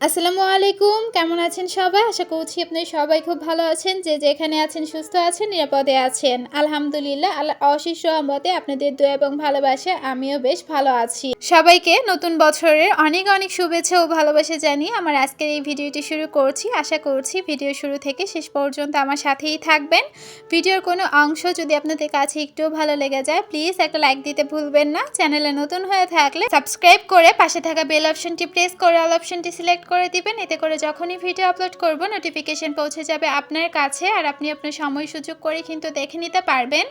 আসসালামু আলাইকুম, কেমন আছেন সবাই? আশা করছি আপনারা সবাই খুব ভালো আছেন। যে যেখানে আছেন সুস্থ আছেন, নিরাপদে আছেন। আলহামদুলিল্লাহ, আল্লাহর অশেষ রহমতে আপনাদের দোয়া এবং ভালোবাসায় আমিও বেশ ভালো আছি। সবাইকে নতুন বছরের অনেক অনেক শুভেচ্ছা ও ভালোবাসা জানিয়ে আমার আজকের এই ভিডিওটি শুরু করছি। আশা করছি ভিডিও শুরু থেকে শেষ পর্যন্ত আমার সাথেই থাকবেন। ভিডিওর কোনো অংশ যদি আপনাদের কাছে একটু ভালো লেগে যায়, প্লিজ একটা লাইক দিতে ভুলবেন না। চ্যানেলে নতুন হয়ে থাকলে সাবস্ক্রাইব করে পাশে থাকা বেল অপশনটি প্রেস করে অল অপশনটি সিলেক্ট করে দিবেন। এতে করে যখনই ভিডিও আপলোড করব নোটিফিকেশন পৌঁছে যাবে আপনার কাছে, আর আপনি আপনার সময় সুযোগ করে কিন্তু দেখে নিতে পারবেন।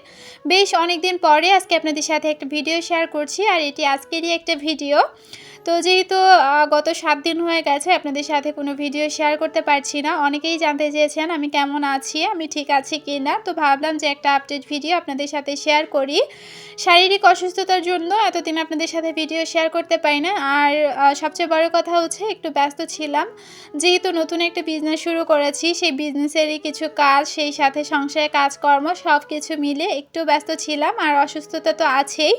বেশ অনেকদিন পরে আজকে আপনাদের সাথে একটা ভিডিও শেয়ার করছি, আর এটি আজকেরই একটা ভিডিও। তো যেহেতু গত 7 দিন হয়ে গেছে আপনাদের সাথে কোনো ভিডিও শেয়ার করতে পারছি না, অনেকেই জানতে চেয়েছেন আমি কেমন আছি, আমি ঠিক আছি কি না। তো ভাবলাম যে একটা আপডেট ভিডিও আপনাদের সাথে শেয়ার করি। শারীরিক অসুস্থতার জন্য এতদিন আপনাদের সাথে ভিডিও শেয়ার করতে পারি না। আর সবচেয়ে বড় কথা হচ্ছে একটু ব্যস্ত ছিলাম, যেহেতু নতুন একটা বিজনেস শুরু করেছি, সেই বিজনেসেরই কিছু কাজ, সেই সাথে সংসারে কাজকর্ম সব কিছু মিলে একটু ব্যস্ত ছিলাম। আর অসুস্থতা তো আছেই।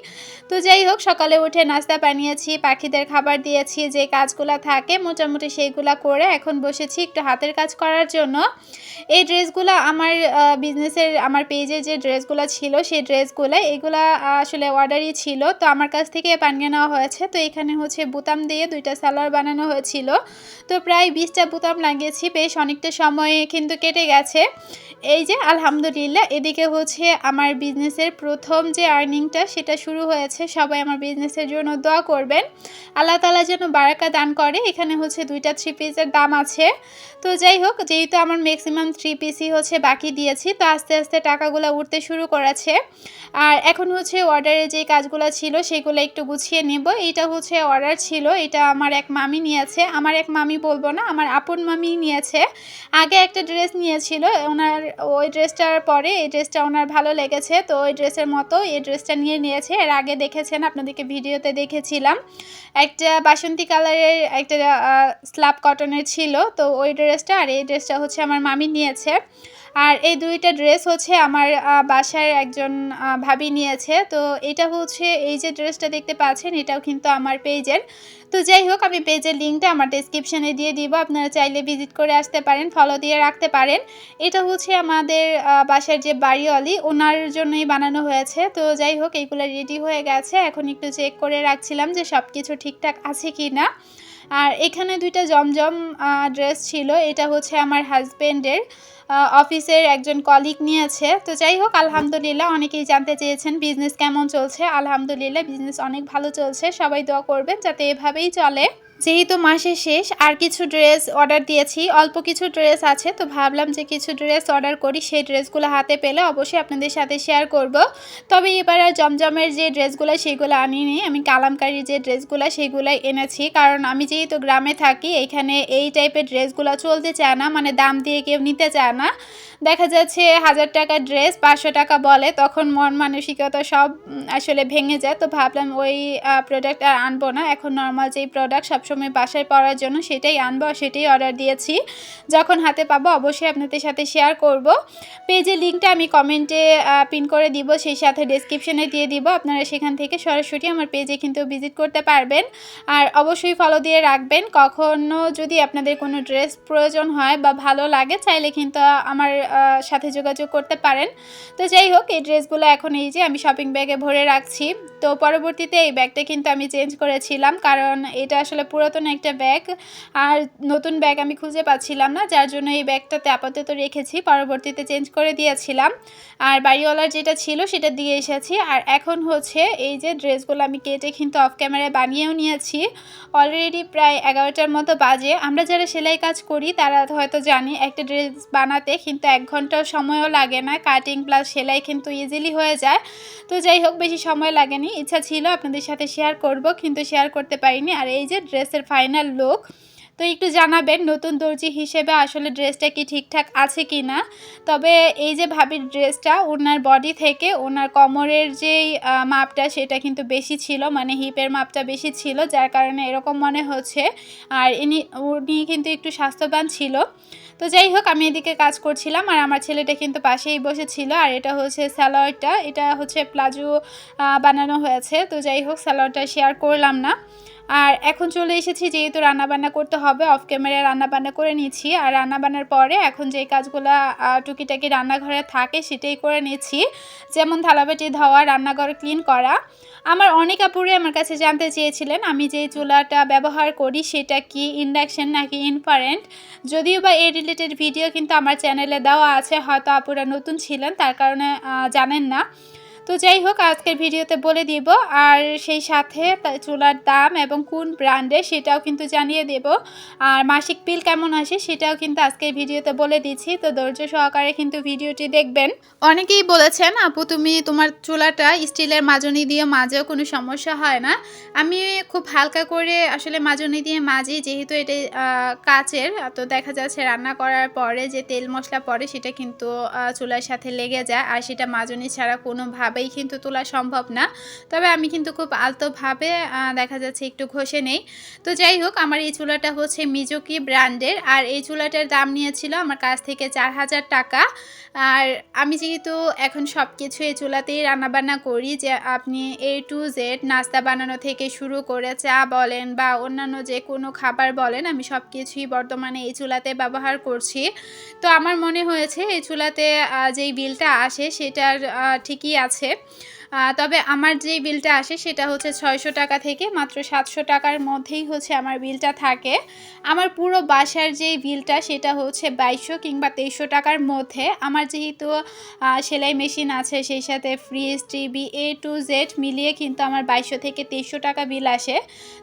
তো যাই হোক, সকালে উঠে নাস্তা বানিয়েছি, পাখিদের খাবার দিয়েছি, যে কাজগুলো থাকে মোটামুটি সেইগুলো করে এখন বসেছি একটু হাতের কাজ করার জন্য। এই ড্রেসগুলো আমার বিজনেসের আমার পেজে যে ড্রেসগুলো ছিল সেই ড্রেসগুলো এগুলা আসলে অর্ডারই ছিল, তো আমার কাছ থেকে বানিয়ে নেওয়া হয়েছে। তো এখানে হচ্ছে বুতাম দিয়ে 2টা সালোয়ার বানানো হয়েছিল। তো প্রায় 20টা বুতাম লাগিয়েছি, বেশ অনেকটা সময় কিন্তু কেটে গেছে। এই যে আলহামদুলিল্লাহ, এদিকে হচ্ছে আমার বিজনেসের প্রথম যে আর্নিংটা সেটা শুরু হয়েছে। সবাই আমার বিজনেসের জন্য দোয়া করবেন, আল্লাহ তাআলা যেন বারাকা দান করে। এখানে হচ্ছে 2টা 3 পিসের দাম আছে। তো যাই হোক, যেহেতু আমার ম্যাক্সিমাম 3 পিসই হচ্ছে বাকি দিয়েছি, তো আস্তে আস্তে টাকাগুলো উঠতে শুরু করেছে। আর এখন হচ্ছে অর্ডারে যে কাজগুলো ছিল সেগুলো একটু গুছিয়ে নেব। এইটা হচ্ছে অর্ডার ছিল, এটা আমার এক মামি নিয়েছে। আমার এক মামি বলবো না, আমার আপন মামি নিয়েছে। আগে একটা ড্রেস নিয়েছিল ওনার, ওই ড্রেসটার পরে এই ড্রেসটা ওনার ভালো লেগেছে, তো ওই ড্রেসের মতো এই ড্রেসটা নিয়েছে। এর আগে দেখেছেন, আপনাদেরকে ভিডিওতে দেখেছিলাম, একটা বাসন্তী কালারের একটা স্ল্যাব কটনের ছিল। তো ওই ড্রেসটা আর এই ড্রেসটা হচ্ছে আমার মামি নিয়েছে। আর এই 2টা ড্রেস হচ্ছে আমার বাসার একজন ভাবি নিয়েছে। তো এটা হচ্ছে, এই যে ড্রেসটা দেখতে পাচ্ছেন এটাও কিন্তু আমার পেজের। তো যাই হোক, আমি পেজের লিঙ্কটা আমার ডেসক্রিপশানে দিয়ে দিব, আপনারা চাইলে ভিজিট করে আসতে পারেন, ফলো দিয়ে রাখতে পারেন। এটা হচ্ছে আমাদের বাসার যে বাড়িওয়ালি ওনার জন্যই বানানো হয়েছে। তো যাই হোক, এইগুলো রেডি হয়ে গেছে, এখন একটু চেক করে রাখছিলাম যে সব কিছু ঠিকঠাক আছে কি না। আর এখানে 2টা জমজম ড্রেস ছিল, এটা হচ্ছে আমার হাজব্যান্ডের অফিসের একজন কলিগ নিয়েছে। তো যাই হোক, আলহামদুলিল্লাহ, অনেকেই জানতে চেয়েছেন বিজনেস কেমন চলছে। আলহামদুলিল্লাহ, বিজনেস অনেক ভালো চলছে, সবাই দোয়া করবেন যাতে এভাবেই চলে। যেহেতু মাসের শেষ, আর কিছু ড্রেস অর্ডার দিয়েছি, অল্প কিছু ড্রেস আছে, তো ভাবলাম যে কিছু ড্রেস অর্ডার করি, সেই ড্রেসগুলো হাতে পেলে অবশ্যই আপনাদের সাথে শেয়ার করব। তবে এবার আর জমজমের যে ড্রেসগুলো সেগুলো আনিনি, আমি কালামকারীর যে ড্রেসগুলো সেগুলোই এনেছি। কারণ আমি যেহেতু গ্রামে থাকি, এখানে এই টাইপের ড্রেসগুলো চলতে চায় না, মানে দাম দিয়ে কেউ নিতে চায় না। দেখা যাচ্ছে 1000 টাকার ড্রেস 500 টাকা বলে, তখন মন মানসিকতা সব আসলে ভেঙে যায়। তো ভাবলাম ওই প্রোডাক্ট আর আনবো না, এখন নর্মাল যেই প্রোডাক্ট সবসময় বাসায় পরার জন্য সেটাই আনবো, সেটাই অর্ডার দিয়েছি। যখন হাতে পাবো অবশ্যই আপনাদের সাথে শেয়ার করব। পেজের লিঙ্কটা আমি কমেন্টে পিন করে দিব, সেই সাথে ডেসক্রিপশনে দিয়ে দিব, আপনারা সেখান থেকে সরাসরি আমার পেজে কিন্তু ভিজিট করতে পারবেন। আর অবশ্যই ফলো দিয়ে রাখবেন, কখনো যদি আপনাদের কোনো ড্রেস প্রয়োজন হয় বা ভালো লাগে, চাইলে কিন্তু আমার সাথে যোগাযোগ করতে পারেন। তো যাই হোক, এই ড্রেসগুলো এখন এই যে আমি শপিং ব্যাগে ভরে রাখছি। তো পরবর্তীতে এই ব্যাগটা কিন্তু আমি চেঞ্জ করেছিলাম, কারণ এটা আসলে পুরাতন একটা ব্যাগ, আর নতুন ব্যাগ আমি খুঁজে পাচ্ছিলাম না, যার জন্য এই ব্যাগটাতে আপাতত রেখেছি, পরবর্তীতে চেঞ্জ করে দিয়েছিলাম। আর বাড়িওয়ালার যেটা ছিল সেটা দিয়ে এসেছি। আর এখন হচ্ছে এই যে ড্রেসগুলো আমি কেটে কিন্তু অফ ক্যামেরায় বানিয়েও নিয়েছি। অলরেডি প্রায় 11টার মতো বাজে। আমরা যারা সেলাই কাজ করি তারা হয়তো জানি একটা ড্রেস বানাতে কিন্তু 1 ঘন্টাও সময়ও লাগে না, কাটিং প্লাস সেলাই কিন্তু ইজিলি হয়ে যায়। তো যাই হোক, বেশি সময় লাগেনি, ইচ্ছা ছিল আপনাদের সাথে শেয়ার করব কিন্তু শেয়ার করতে পারিনি। আর এই যে ড্রেসের ফাইনাল লুক, তো একটু জানাবেন নতুন দর্জি হিসেবে আসলে ড্রেসটা কি ঠিকঠাক আছে কি না। তবে এই যে ভাবির ড্রেসটা, ওনার বডি থেকে ওনার কোমরের যেই মাপটা সেটা কিন্তু বেশি ছিল, মানে হিপের মাপটা বেশি ছিল, যার কারণে এরকম মনে হচ্ছে। আর উনি কিন্তু একটু স্বাস্থ্যবান ছিল। তো যাই হোক, আমি এদিকে কাজ করছিলাম আর আমার ছেলেটা কিন্তু পাশেই বসেছিল। আর এটা হচ্ছে সালোয়ারটা, এটা হচ্ছে প্লাজো বানানো হয়েছে। তো যাই হোক, সালোয়ারটা শেয়ার করলাম না। আর এখন চলে এসেছি, যেহেতু রান্নাবান্না করতে হবে, অফ ক্যামেরায় রান্নাবান্না করে নিচ্ছি। আর রান্নাবান্নার পরে এখন যে কাজগুলো টুকিটাকি রান্নাঘরে থাকে সেটাই করে নিচ্ছি, যেমন থালাবাটি ধোয়া, রান্নাঘর ক্লিন করা। আমার অনেক আপুরে আমার কাছে জানতে চেয়েছিলেন আমি যে চুলাটা ব্যবহার করি সেটা কি ইন্ডাকশন নাকি ইনফ্রারেড। যদিও বা এই রিলেটেড ভিডিও কিন্তু আমার চ্যানেলে দেওয়া আছে, হয়তো আপুরা নতুন ছিলেন তার কারণে জানেন না। তো যাই হোক, আজকের ভিডিওতে বলে দিব, আর সেই সাথে চুলার দাম এবং কোন ব্র্যান্ডের সেটাও কিন্তু জানিয়ে দেব। আর মাসিক বিল কেমন আসে সেটাও কিন্তু আজকের ভিডিওতে বলে দিচ্ছি, তো ধৈর্য সহকারে কিন্তু ভিডিওটি দেখবেন। অনেকেই বলেছেন আপু তুমি তোমার চুলাটা স্টিলের মাজনি দিয়ে মাজেও কোনো সমস্যা হয় না। আমি খুব হালকা করে আসলে মাজনি দিয়ে মাজি, যেহেতু এটা কাচের, তো দেখা যাচ্ছে রান্না করার পরে যে তেল মশলা পড়ে সেটা কিন্তু চুলার সাথে লেগে যায়, আর সেটা মাজনি ছাড়া কোনোভাবেই কিন্তু তোলা সম্ভব না। তবে আমি কিন্তু খুব আলতোভাবে দেখা যাচ্ছে একটু ঘষে নেই। তো যাই হোক, আমার এই চুলাটা হচ্ছে মিজুকি ব্র্যান্ডের, আর এই চুলাটার দাম নিয়েছিল আমার কাছ থেকে 4000 টাকা। আর আমি যেহেতু এখন সব কিছু এই চুলাতেই রান্নাবান্না করি, যে আপনি A to Z নাস্তা বানানো থেকে শুরু করে চা বলেন বা অন্যান্য যে কোনো খাবার বলেন, আমি সব কিছুই বর্তমানে এই চুলাতে ব্যবহার করছি। তো আমার মনে হয়েছে এই চুলাতে যেই বিলটা আসে সেটার ঠিকই আছে। তবে আমার যেই বিলটা আসে সেটা হচ্ছে 600 টাকা থেকে মাত্র 700 টাকার মধ্যেই হচ্ছে আমার বিলটা থাকে। আমার পুরো বাসার যেই বিলটা সেটা হচ্ছে 2200 কিংবা 2300 টাকার মধ্যে। আমার যেহেতু সেলাই মেশিন আছে, সেই সাথে fridge, TV A to Z মিলিয়ে কিন্তু আমার 2200 থেকে 2300 টাকা বিল আসে।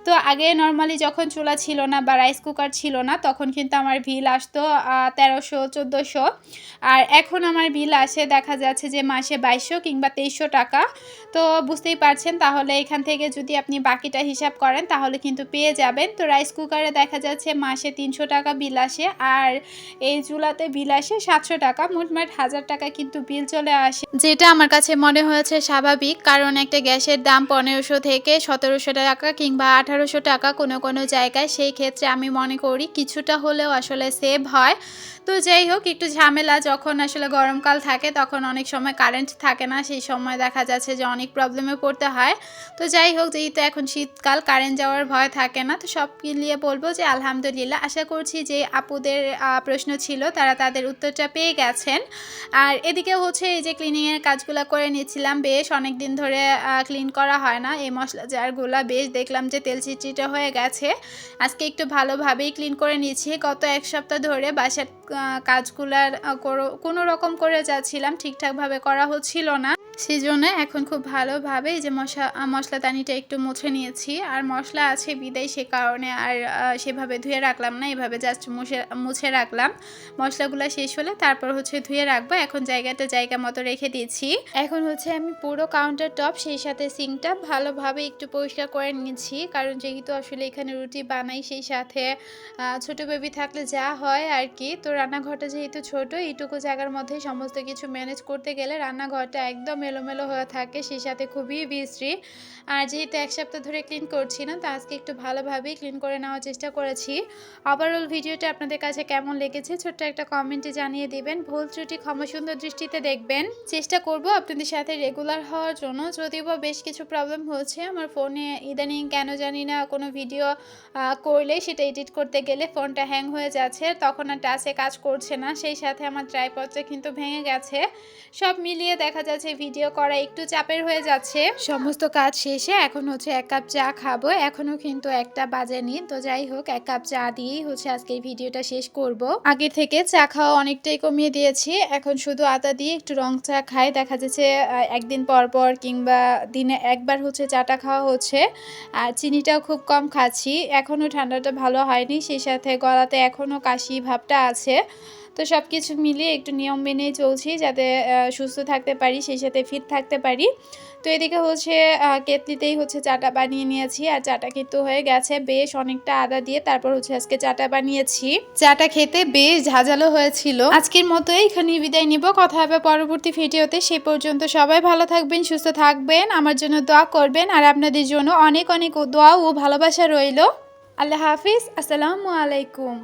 তো আগে নর্মালি যখন চুলা ছিল না বা রাইস কুকার ছিল না, তখন কিন্তু আমার বিল আসতো 1300-1400। আর এখন আমার বিল আসে দেখা যাচ্ছে যে মাসে 2200 কিংবা 2300 টাকা। তো বুঝতেই পারছেন, তাহলে এখান থেকে যদি আপনি বাকিটা হিসাব করেন তাহলে কিন্তু পেয়ে যাবেন। তো রাইস কুকারে দেখা যাচ্ছে মাসে 300 টাকা বিল আসে, আর এই চুলাতে বিল আসে 700 টাকা, মোটমাট 1000 টাকা কিন্তু বিল চলে আসে, যেটা আমার কাছে মনে হয়েছে স্বাভাবিক। কারণ একটা গ্যাসের দাম 1500 থেকে 1700 টাকা কিংবা 1800 টাকা কোনো কোনো জায়গায়, সেই ক্ষেত্রে আমি মনে করি কিছুটা হলেও আসলে সেভ হয়। তো যাই হোক, একটু ঝামেলা যখন আসলে গরমকাল থাকে তখন অনেক সময় কারেন্ট থাকে না, সেই সময় দেখা যাচ্ছে যে অনেক প্রবলেমে পড়তে হয়। তো যাই হোক, যেহেতু এখন শীতকাল কারেন্ট যাওয়ার ভয় থাকে না, তো সব মিলিয়ে বলবো যে আলহামদুলিল্লাহ। আশা করছি যে আপুদের প্রশ্ন ছিল তারা তাদের উত্তরটা পেয়ে গেছেন। আর এদিকে হচ্ছে এই যে ক্লিনিংয়ের কাজগুলো করে নিচ্ছিলাম, বেশ অনেক দিন ধরে ক্লিন করা হয় না। এই মশলা জারগুলা বেশ দেখলাম যে তেল চিটচিটে হয়ে গেছে, আজকে একটু ভালোভাবেই ক্লিন করে নিচ্ছি। গত এক সপ্তাহ ধরে বাসার কাজগুলার কোনো রকম করে যাচ্ছিলাম, ঠিকঠাকভাবে করা হচ্ছিল না, সেই জন্য এখন খুব ভালোভাবে এই যে মশলাদানিটা একটু মুছে নিয়েছি। আর মশলা আছে বিদায়, সে কারণে আর সেভাবে ধুয়ে রাখলাম না, এভাবে জাস্ট মুছে রাখলাম। মশলাগুলো শেষ হলে তারপর হচ্ছে ধুয়ে রাখবো। এখন জায়গাটা জায়গা মতো রেখে দিয়েছি। এখন হচ্ছে আমি পুরো কাউন্টার টপ সেই সাথে সিঙ্কটা ভালোভাবে একটু পরিষ্কার করে নিচ্ছি, কারণ যেহেতু আসলে এখানে রুটি বানাই, সেই সাথে ছোটো বেবি থাকলে যা হয় আর কি। তো রান্নাঘরটা যেহেতু ছোট, এইটুকু জায়গার মধ্যে সমস্ত কিছু ম্যানেজ করতে গেলে রান্নাঘরটা একদম এলোমেলো হয়ে থাকে, সেই সাথে খুবই বিশ্রী। আর যেহেতু এক সপ্তাহ ধরে ক্লিন করছি না, তো আজকে একটু ভালোভাবেই ক্লিন করে নেওয়ার চেষ্টা করেছি। ওভারঅল ভিডিওটা আপনাদের কাছে কেমন লেগেছে ছোট্ট একটা কমেন্টে জানিয়ে দিবেন। ভুল ত্রুটি ক্ষমা সুন্দর দৃষ্টিতে দেখবেন। চেষ্টা করব আপনাদের সাথে রেগুলার হওয়ার জন্য। যদিও বা বেশ কিছু প্রবলেম হচ্ছে আমার ফোনে ইদানিং, কেন জানি না কোনো ভিডিও করলে সেটা এডিট করতে গেলে ফোনটা হ্যাং হয়ে যাচ্ছে, তখন আর টাচে কাজ করছে না, সেই সাথে আমার ট্রাইপডটা কিন্তু ভেঙে গেছে। সব মিলিয়ে দেখা যাচ্ছে ভিডিও করা একটু চাপের হয়ে যাচ্ছে। সমস্ত কাজ শেষে এখন হচ্ছে 1 কাপ চা খাবো, এখনও কিন্তু 1টা বাজেনি। তো যাই হোক, 1 কাপ চা দিয়েই হচ্ছে আজকে এই ভিডিওটা শেষ করব। আগে থেকে চা খাওয়া অনেকটাই কমিয়ে দিয়েছি, এখন শুধু আদা দিয়ে একটু রং চা খাই। দেখা যাচ্ছে একদিন পর পর কিংবা দিনে একবার হচ্ছে চাটা খাওয়া হচ্ছে। আর চিনিটাও খুব কম খাচ্ছি, এখনও ঠান্ডাটা ভালো হয়নি, সেই সাথে গলাতে এখনও কাশি ভাবটা আছে। তো সব কিছু মিলিয়ে একটু নিয়ম মেনেই চলছি, যাতে সুস্থ থাকতে পারি, সেই সাথে ফিট থাকতে পারি। তো এদিকে হচ্ছে কেতলিতেই হচ্ছে চাটা বানিয়ে নিয়েছি, আর চাটা কিন্তু হয়ে গেছে বেশ অনেকটা আদা দিয়ে, তারপর হচ্ছে আজকে চাটা বানিয়েছি। চাটা খেতে বেশ ঝাঁঝালো হয়েছিল। আজকের মতো এখানেই বিদায় নিব, কথা হবে পরবর্তী ভিডিওতে। সে পর্যন্ত সবাই ভালো থাকবেন, সুস্থ থাকবেন, আমার জন্য দোয়া করবেন, আর আপনাদের জন্য অনেক অনেক দোয়া ও ভালোবাসা রইল। আল্লাহ হাফিজ, আসসালামু আলাইকুম।